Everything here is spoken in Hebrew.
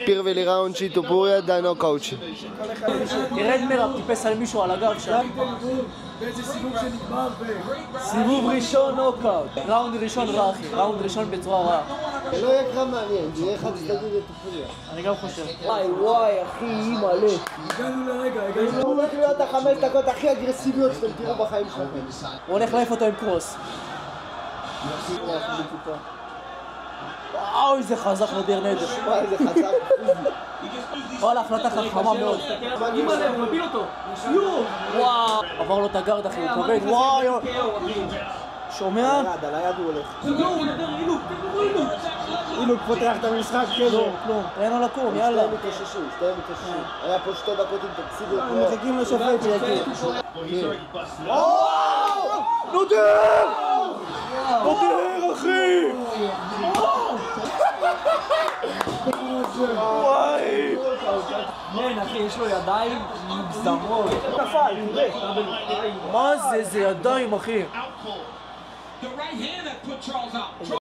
Первый раунд Читопурия, дай нокаучи. ירד מרב, טיפס על מישהו על הגב שם. באיזה סיבוב שנגמר סיבוב ראשון נוקאוט. ראונד ראשון רע אחי, ראונד ראשון בצורה רעה. זה לא יהיה קרב מעניין, זה יהיה חד צדדי לטופוריה. אני גם חושב. וואי אחי, היא מלא. הגענו לרגע, זה הולך להיות ה5 דקות הכי אגרסיביות שאתם תראו בחיים שלכם. הוא הולך להעיף אותו עם קרוס. וואו, איזה חזק נדיר נדר. וואי, איזה חזק. וואלה, החלטה חכמה מאוד. אימא לב, הוא מפיל אותו. וואו, עבר לו את הגארד אחי, הוא כבד. וואו, שומע? על היד הוא הולך. הוא נדר אילוק, אילוק פותח את המשחק כזה. כלום, תן לו לקום, יאללה. שתיים מתאוששים. היה פה 2 דקות עם תקציב. מחכים לשופט שיגיע. נודר! נודר אחי! וואי! כן אחי, יש לו ידיים מוגזמות. נפל, מה זה? זה ידיים אחי. The right hand that put Charles out.